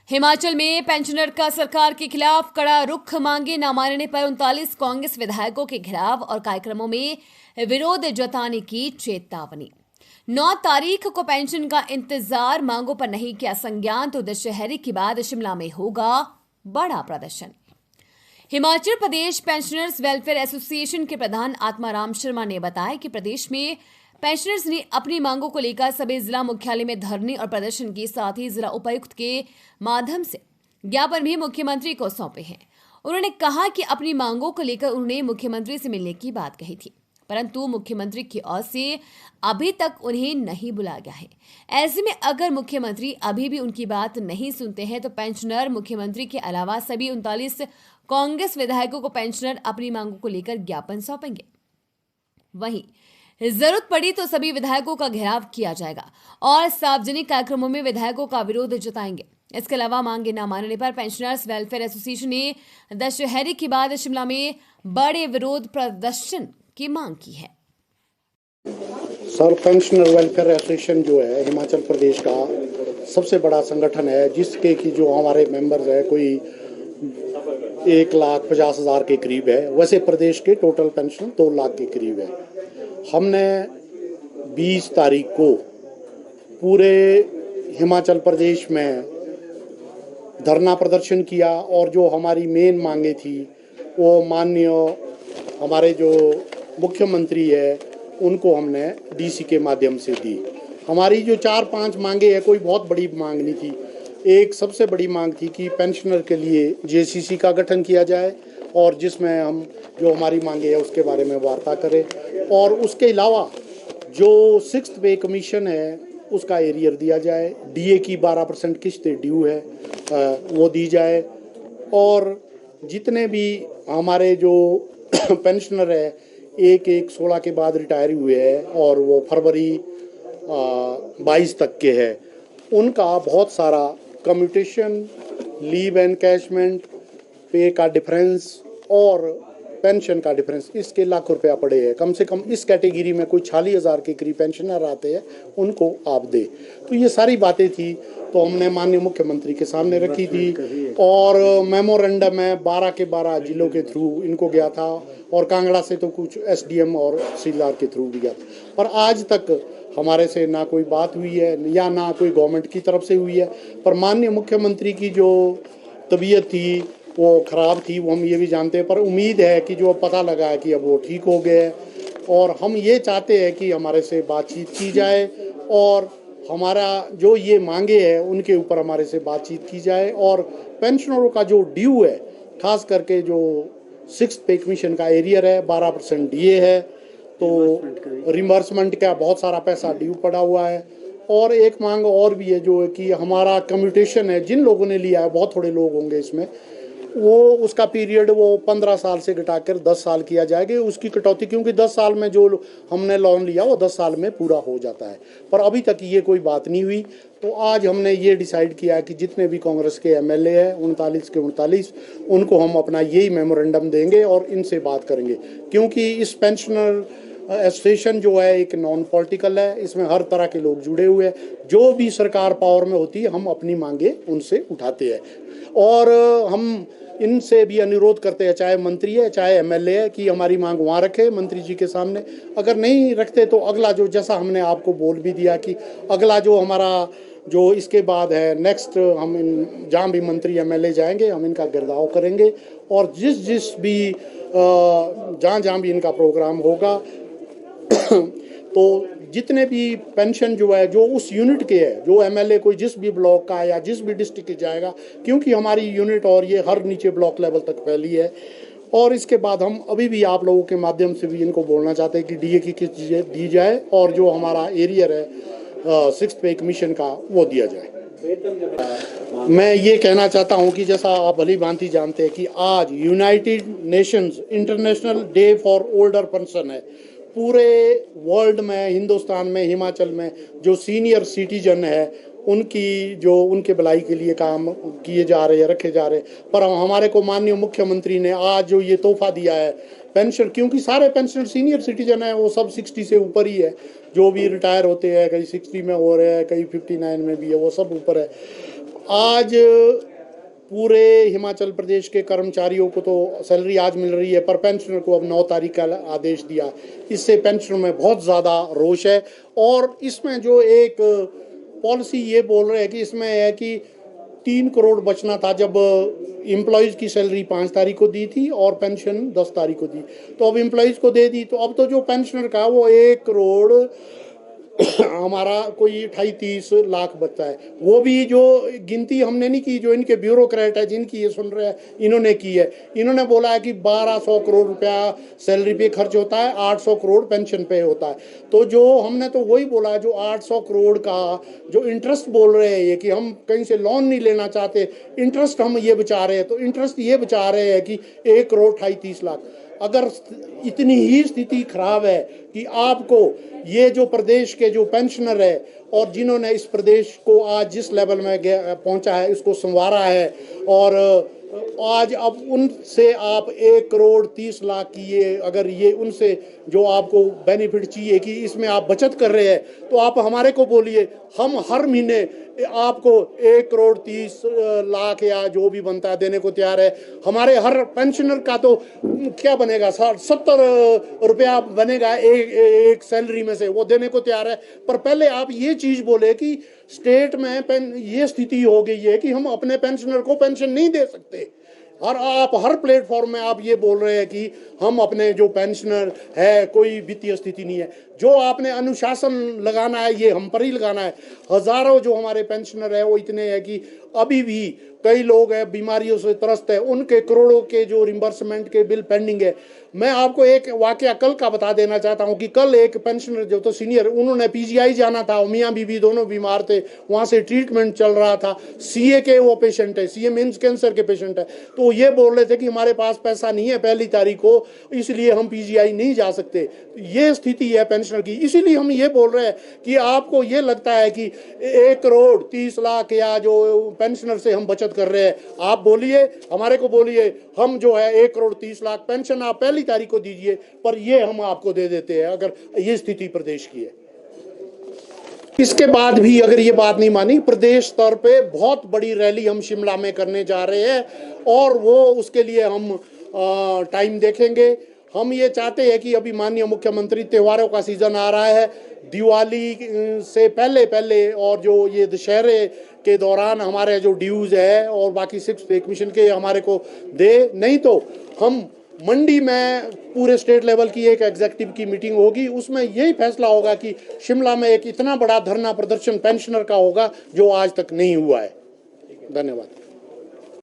हिमाचल में पेंशनर का सरकार के खिलाफ कड़ा रुख, मांगे न मानने पर 39 कांग्रेस विधायकों के घेराव और कार्यक्रमों में विरोध जताने की चेतावनी। 9 तारीख को पेंशन का इंतजार, मांगों पर नहीं किया संज्ञान तो दशहरे के बाद शिमला में होगा बड़ा प्रदर्शन। Himachal Pradesh pensioners welfare association के प्रधान आत्माराम शर्मा ने बताया कि प्रदेश में पेंशनर्स ने अपनी मांगों को लेकर सभी जिला मुख्यालय में धरने और प्रदर्शन के साथ ही जिला उपायुक्त के माध्यम से ज्ञापन भी मुख्यमंत्री को सौंपे हैं। उन्होंने कहा कि अपनी मांगों को लेकर उन्होंने मुख्यमंत्री से मिलने की बात कही थी, परंतु मुख्यमंत्री की ओर से अभी तक उन्हें नहीं बुलाया गया है। ऐसे में अगर मुख्यमंत्री अभी भी उनकी बात नहीं सुनते हैं तो पेंशनर मुख्यमंत्री के अलावा सभी 39 कांग्रेस विधायकों को पेंशनर अपनी मांगों को लेकर ज्ञापन सौंपेंगे। वहीं जरूरत पड़ी तो सभी विधायकों का घेराव किया जाएगा और सार्वजनिक कार्यक्रमों में विधायकों का विरोध जताएंगे। इसके अलावा मांगे न मानने पर पेंशनर्स वेलफेयर एसोसिएशन ने दशहरे के बाद शिमला में बड़े विरोध प्रदर्शन की मांग की है। सर, पेंशनर वेलफेयर एसोसिएशन जो है हिमाचल प्रदेश का सबसे बड़ा संगठन है, जिसके की जो हमारे मेंबर्स है कोई 1,50,000 के करीब है। वैसे प्रदेश के टोटल पेंशन 2 लाख के करीब है। हमने 20 तारीख को पूरे हिमाचल प्रदेश में धरना प्रदर्शन किया और जो हमारी मेन मांगे थी वो माननीय हमारे जो मुख्यमंत्री है उनको हमने डीसी के माध्यम से दी। हमारी जो 4-5 मांगे है, कोई बहुत बड़ी मांग नहीं थी। एक सबसे बड़ी मांग थी कि पेंशनर के लिए जेसीसी का गठन किया जाए और जिसमें हम जो हमारी मांगे है उसके बारे में वार्ता करें, और उसके अलावा जो 6th पे कमीशन है उसका एरियर दिया जाए, डीए की 12% किस्त ड्यू है वो दी जाए, और जितने भी हमारे जो पेंशनर है 1/1/16 के बाद रिटायर हुए हैं और वो फरवरी 22 तक के हैं, उनका बहुत सारा कम्यूटेशन, लीव एनकैशमेंट, पे का डिफरेंस और पेंशन का डिफरेंस, इसके लाख रुपया पड़े हैं। कम से कम इस कैटेगरी में कोई 46,000 के करीब पेंशनर आते हैं, उनको आप दे। तो ये सारी बातें थी, तो हमने माननीय मुख्यमंत्री के सामने रखी थी और मेमोरेंडम में 12 के 12 जिलों के थ्रू इनको गया था और कांगड़ा से तो कुछ एसडीएम और तहसीलदार के थ्रू भी गया था। पर आज तक हमारे से ना कोई बात हुई है या ना कोई गवर्नमेंट की तरफ से हुई है। पर माननीय मुख्यमंत्री की जो तबीयत थी वो ख़राब थी, वो हम ये भी जानते हैं, पर उम्मीद है कि जो पता लगा है कि अब वो ठीक हो गए और हम ये चाहते हैं कि हमारे से बातचीत की जाए और हमारा जो ये मांगे हैं उनके ऊपर हमारे से बातचीत की जाए, और पेंशनरों का जो ड्यू है, खास करके जो 6th पे कमीशन का एरियर है, 12% डीए है, तो रिम्बर्समेंट का बहुत सारा पैसा ड्यू पड़ा हुआ है। और एक मांग और भी है जो है कि हमारा कम्यूटेशन है, जिन लोगों ने लिया है, बहुत थोड़े लोग होंगे इसमें, वो उसका पीरियड वो 15 साल से घटाकर 10 साल किया जाएगा उसकी कटौती, क्योंकि 10 साल में जो हमने लोन लिया वो 10 साल में पूरा हो जाता है। पर अभी तक ये कोई बात नहीं हुई। तो आज हमने ये डिसाइड किया कि जितने भी कांग्रेस के एमएलए हैं 39 के 39, उनको हम अपना यही मेमोरेंडम देंगे और इनसे बात करेंगे, क्योंकि इस पेंशनर एसोसिएशन जो है एक नॉन पॉलिटिकल है, इसमें हर तरह के लोग जुड़े हुए हैं। जो भी सरकार पावर में होती है हम अपनी मांगे उनसे उठाते हैं और हम इनसे भी अनुरोध करते हैं, चाहे मंत्री है चाहे एमएलए है, कि हमारी मांग वहाँ रखे मंत्री जी के सामने। अगर नहीं रखते तो अगला जो, जैसा हमने आपको बोल भी दिया कि अगला जो हमारा जो इसके बाद है नेक्स्ट, हम जहाँ भी मंत्री एमएलए जाएंगे हम इनका गिरदाव करेंगे और जिस भी जहाँ भी इनका प्रोग्राम होगा तो जितने भी पेंशन जो है जो उस यूनिट के है, जो एमएलए कोई जिस भी ब्लॉक का या जिस भी डिस्ट्रिक्ट के जाएगा, क्योंकि हमारी यूनिट और ये हर नीचे ब्लॉक लेवल तक फैली है। और इसके बाद हम अभी भी आप लोगों के माध्यम से भी इनको बोलना चाहते हैं कि डीए की किस्त दी जाए और जो हमारा एरियर है 6th पे कमीशन का वो दिया जाए। मैं ये कहना चाहता हूँ कि जैसा आप भली भांति जानते हैं कि आज United Nations international day for older person है। पूरे वर्ल्ड में, हिंदुस्तान में, हिमाचल में जो सीनियर सिटीजन है उनकी जो उनके भलाई के लिए काम किए जा रहे हैं, रखे जा रहे हैं। पर हमारे को माननीय मुख्यमंत्री ने आज जो ये तोहफा दिया है पेंशन, क्योंकि सारे पेंशनर सीनियर सिटीजन है, वो सब 60 से ऊपर ही है, जो भी रिटायर होते हैं, कई 60 में हो रहे हैं, कई 59 में भी है, वो सब ऊपर है। आज पूरे हिमाचल प्रदेश के कर्मचारियों को तो सैलरी आज मिल रही है, पर पेंशनर को अब 9 तारीख का आदेश दिया। इससे पेंशनर में बहुत ज़्यादा रोष है। और इसमें जो एक पॉलिसी ये बोल रहे हैं कि इसमें है कि 3 करोड़ बचना था जब एम्प्लॉयज़ की सैलरी 5 तारीख को दी थी और पेंशन 10 तारीख को दी, तो अब एम्प्लॉयज़ को दे दी, तो अब तो जो पेंशनर का वो 1 करोड़ हमारा कोई 28-30 लाख बचता है। वो भी जो गिनती हमने नहीं की, जो इनके ब्यूरोक्रेट है जिनकी ये सुन रहे हैं, इन्होंने की है। इन्होंने बोला है कि 1200 करोड़ रुपया सैलरी पे खर्च होता है, 800 करोड़ पेंशन पे होता है। तो जो हमने तो वही बोला है, जो 800 करोड़ का जो इंटरेस्ट बोल रहे हैं ये कि हम कहीं से लोन नहीं लेना चाहते, इंटरेस्ट हम ये बचा रहे हैं, तो इंटरेस्ट ये बचा रहे हैं कि 1 करोड़ 28-30 लाख। अगर इतनी ही स्थिति खराब है कि आपको ये जो प्रदेश के जो पेंशनर है और जिन्होंने इस प्रदेश को आज जिस लेवल में पहुंचा है, इसको संवारा है, और आज अब उनसे आप 1 करोड़ 30 लाख की ये अगर ये उनसे जो आपको बेनिफिट चाहिए कि इसमें आप बचत कर रहे हैं, तो आप हमारे को बोलिए, हम हर महीने आपको 1 करोड़ 30 लाख या जो भी बनता है देने को तैयार है। हमारे हर पेंशनर का तो क्या बनेगा, 70 रुपया बनेगा एक सैलरी में से, वो देने को तैयार है। पर पहले आप ये चीज बोले कि स्टेट में ये स्थिति हो गई है कि हम अपने पेंशनर को पेंशन नहीं दे सकते, और आप हर प्लेटफॉर्म में आप ये बोल रहे हैं कि हम अपने जो पेंशनर है, कोई वित्तीय स्थिति नहीं है। जो आपने अनुशासन लगाना है ये हम पर ही लगाना है। हजारों जो हमारे पेंशनर है वो इतने हैं कि अभी भी कई लोग हैं बीमारियों से त्रस्त है, उनके करोड़ों के जो रिम्बर्समेंट के बिल पेंडिंग है। मैं आपको एक वाकया कल का बता देना चाहता हूं कि कल एक पेंशनर जो तो सीनियर, उन्होंने पीजीआई जाना था, मियाँ बीबी दोनों बीमार थे, वहां से ट्रीटमेंट चल रहा था। सीए के वो पेशेंट है, सीए मीन्स कैंसर के पेशेंट है, तो ये बोल रहे थे कि हमारे पास पैसा नहीं है 1 तारीख को, इसलिए हम पीजीआई नहीं जा सकते। ये स्थिति है पेंशनर की। इसीलिए हम ये बोल रहे हैं कि आपको ये लगता है कि 1 करोड़ 30 लाख या जो पेंशनर से हम बचत कर रहे हैं, आप बोलिए, हमारे को बोलिए, हम जो है 1 करोड़ 30 लाख पेंशन आप 1 तारीख को दीजिए, पर ये हम आपको दे देते हैं अगर ये स्थिति प्रदेश की है। इसके बाद भी अगर ये बात नहीं मानी, प्रदेश स्तर पे बहुत बड़ी रैली हम शिमला में करने जा रहे हैं, और वो उसके लिए हम टाइम देखेंगे। हम ये चाहते हैं कि अभी माननीय मुख्यमंत्री, त्योहारों का सीजन आ रहा है, दिवाली से पहले और जो ये दशहरे के दौरान हमारे जो ड्यूज है और बाकी 6 पे कमीशन के हमारे को दे, नहीं तो हम मंडी में पूरे स्टेट लेवल की एक एग्जीक्यूटिव की मीटिंग होगी, उसमें यही फैसला होगा कि शिमला में एक इतना बड़ा धरना प्रदर्शन पेंशनर का होगा जो आज तक नहीं हुआ है। धन्यवाद।